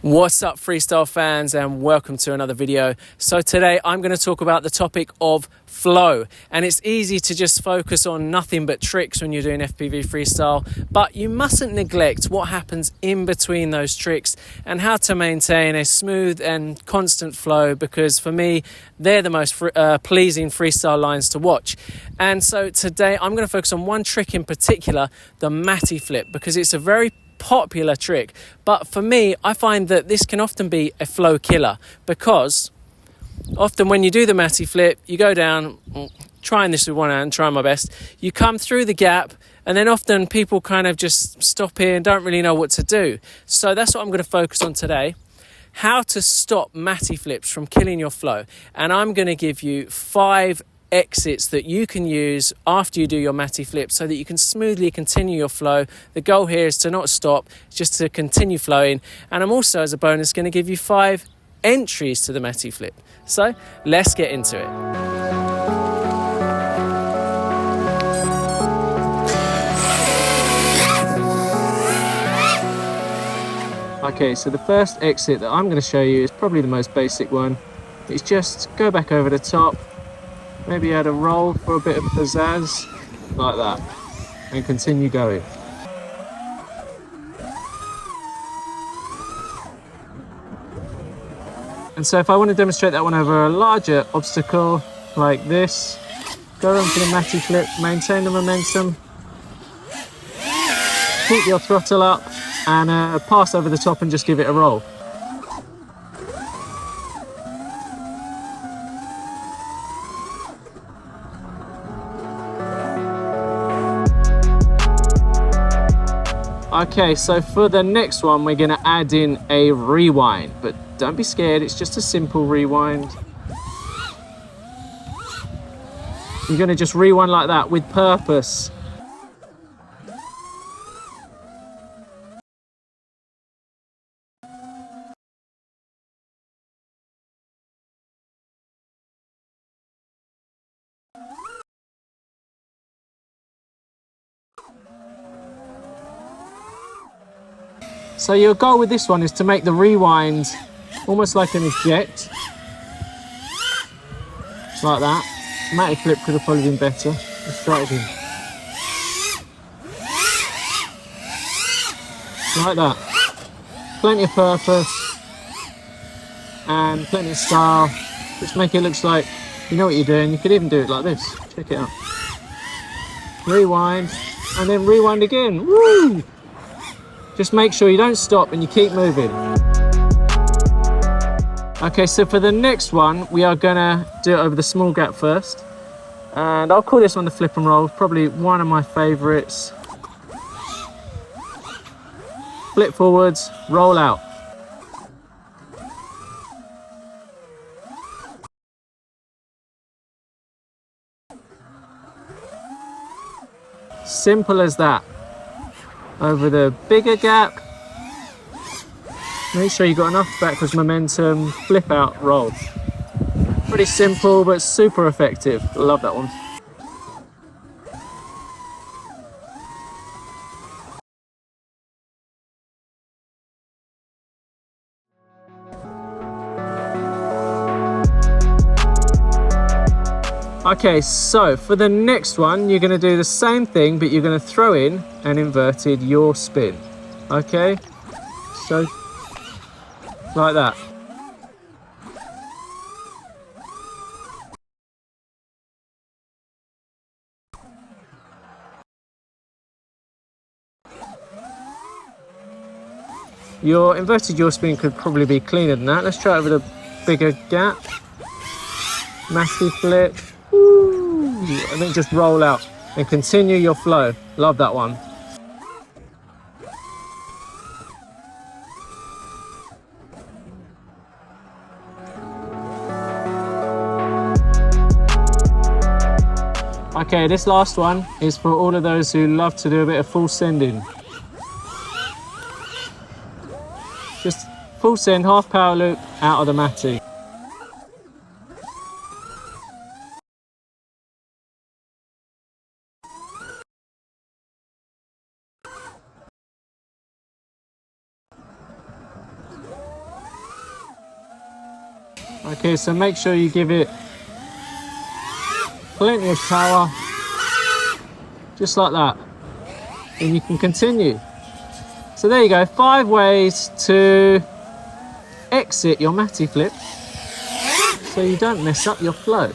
What's up, freestyle fans, and welcome to another video. So today I'm going to talk about the topic of flow, and it's easy to just focus on nothing but tricks when you're doing FPV freestyle, but you mustn't neglect what happens in between those tricks and how to maintain a smooth and constant flow, because for me they're the most pleasing freestyle lines to watch. And so today I'm going to focus on one trick in particular, the Matty flip, because it's a very popular trick, but for me I find that this can often be a flow killer, because often when you do the Matty flip, you go down, trying this with one hand, trying my best, you come through the gap, and then often people kind of just stop here and don't really know what to do. So that's what I'm going to focus on today: how to stop Matty flips from killing your flow. And I'm going to give you 5 exits that you can use after you do your Matty flip so that you can smoothly continue your flow. The goal here is to not stop, just to continue flowing. And I'm also, as a bonus, going to give you 5 entries to the Matty flip. So let's get into it. Okay, so the first exit that I'm going to show you is probably the most basic one. It's just go back over the top, maybe add a roll for a bit of pizzazz, like that, and continue going. And so if I want to demonstrate that one over a larger obstacle, like this, go on for the Matty flip, maintain the momentum, keep your throttle up, and pass over the top and just give it a roll. Okay, so for the next one, we're going to add in a rewind, but don't be scared, it's just a simple rewind. You're going to just rewind like that with purpose. So your goal with this one is to make the rewind almost like an eject, like that. Matty flip could have probably been better. Let's try it again. Like that. Plenty of purpose and plenty of style. Just make it look like you know what you're doing. You could even do it like this. Check it out. Rewind and then rewind again. Woo! Just make sure you don't stop and you keep moving. Okay, so for the next one, we are gonna do it over the small gap first. And I'll call this one the flip and roll, probably one of my favorites. Flip forwards, roll out. Simple as that. Over the bigger gap, make sure you've got enough backwards momentum, flip out, roll. Pretty simple but super effective. Love that one. Okay, so for the next one, you're going to do the same thing, but you're going to throw in an inverted yaw spin. Okay, so like that. Your inverted yaw spin could probably be cleaner than that. Let's try it over the bigger gap. Matty flip. Woo! And then just roll out and continue your flow. Love that one. Okay, this last one is for all of those who love to do a bit of full sending. Just full send, half power loop out of the Matty. Okay, so make sure you give it plenty of power, just like that, and you can continue. So there you go, 5 ways to exit your Matty flip so you don't mess up your flow.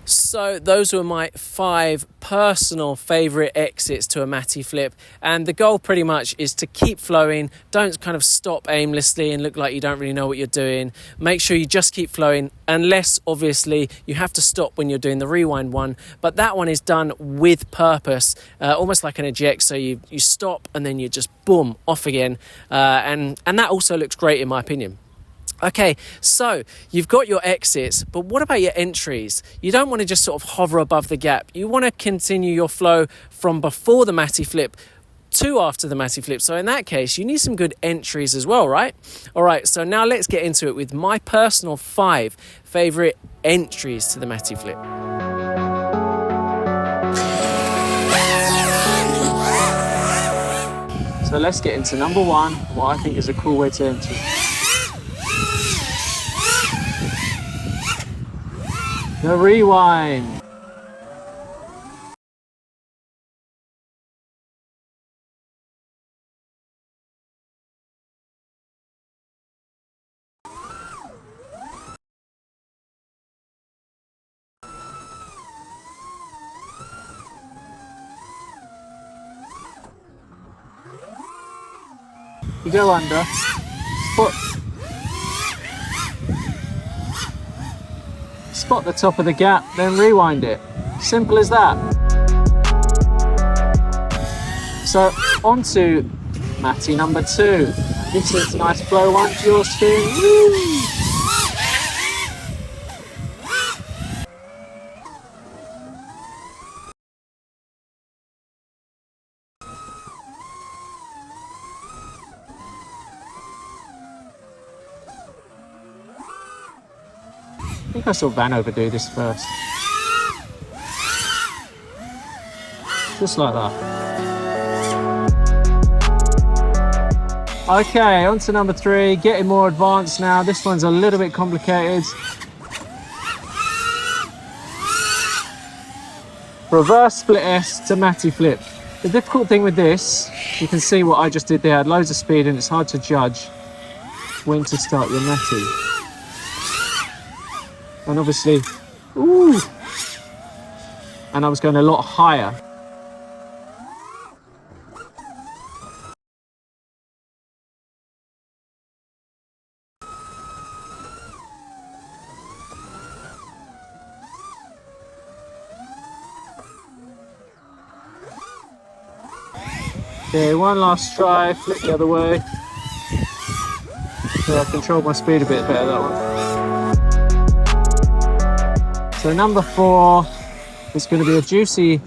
So those were my 5 personal favourite exits to a Matty flip, and the goal pretty much is to keep flowing. Don't kind of stop aimlessly and look like you don't really know what you're doing. Make sure you just keep flowing, unless obviously you have to stop when you're doing the rewind one, but that one is done with purpose, almost like an eject. So you stop and then you just boom, off again, and that also looks great in my opinion. Okay, so you've got your exits, but what about your entries? You don't want to just sort of hover above the gap. You want to continue your flow from before the Matty flip to after the Matty flip. So in that case, you need some good entries as well, right? All right, so now let's get into it with my personal 5 favorite entries to the Matty flip. So let's get into number 1, what I think is a cool way to enter. The rewind. You go under, spot the top of the gap, then rewind it. Simple as that. So on to Matty number 2. This is a nice flow one to your spin. Woo! I think I saw Vanover do this first. Just like that. Okay, on to number 3, getting more advanced now. This one's a little bit complicated. Reverse split S to Matty flip. The difficult thing with this, you can see what I just did there, I had loads of speed and it's hard to judge when to start your Matty. And obviously, ooh, and I was going a lot higher. Okay, one last try, flip the other way. So I controlled my speed a bit better that one. So number 4 is going to be a juicy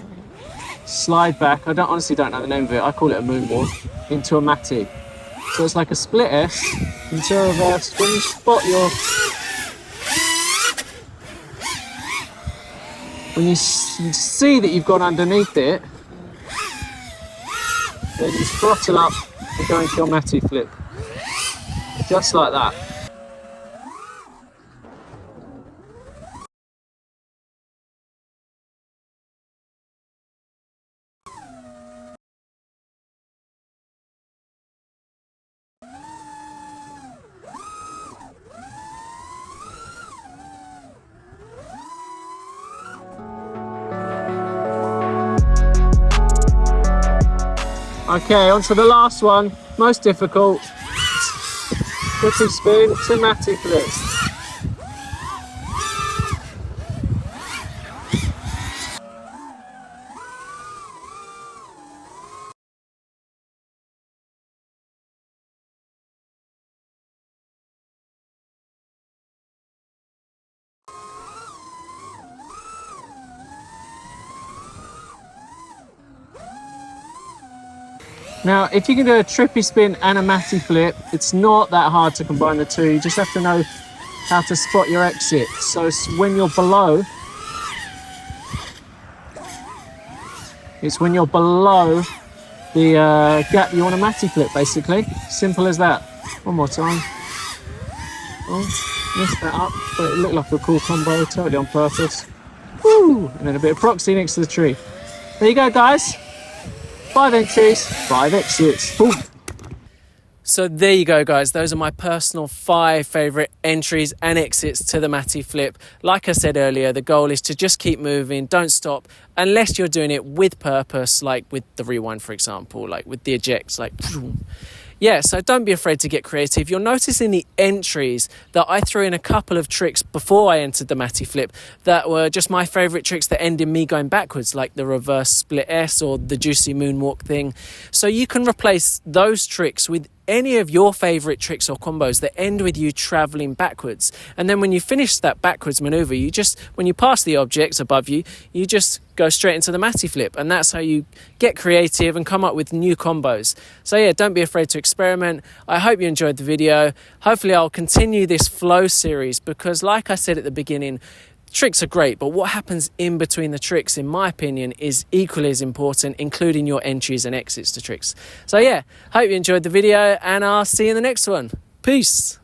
slide back. I honestly don't know the name of it. I call it a moonwalk into a Matty. So it's like a split S into a reverse. When you spot your, when you see that you've gone underneath it, then you throttle up and go into your Matty flip, just like that. Okay, on to the last one, most difficult. Trippy spin to Matty flip. Now, if you can do a trippy spin and a Matty flip, it's not that hard to combine the two. You just have to know how to spot your exit. So it's when you're below, the gap you want a Matty flip, basically. Simple as that. One more time. Oh, messed that up, but it looked like a cool combo, totally on purpose. Woo! And then a bit of proxy next to the tree. There you go, guys. 5 entries, 5 exits. Boom. So there you go, guys. Those are my personal 5 favourite entries and exits to the Matty flip. Like I said earlier, the goal is to just keep moving, don't stop, unless you're doing it with purpose, like with the rewind, for example, like with the ejects, like... Yeah, so don't be afraid to get creative. You'll notice in the entries that I threw in a couple of tricks before I entered the Matty flip that were just my favourite tricks that end in me going backwards, like the reverse split S or the juicy moonwalk thing. So you can replace those tricks with any of your favourite tricks or combos that end with you travelling backwards. And then when you finish that backwards manoeuvre, when you pass the objects above you, you just go straight into the Matty flip. And that's how you get creative and come up with new combos. So yeah, don't be afraid to experiment. I hope you enjoyed the video. Hopefully I'll continue this flow series because like I said at the beginning, tricks are great, but what happens in between the tricks, in my opinion, is equally as important, including your entries and exits to tricks. So yeah, hope you enjoyed the video and I'll see you in the next one. Peace.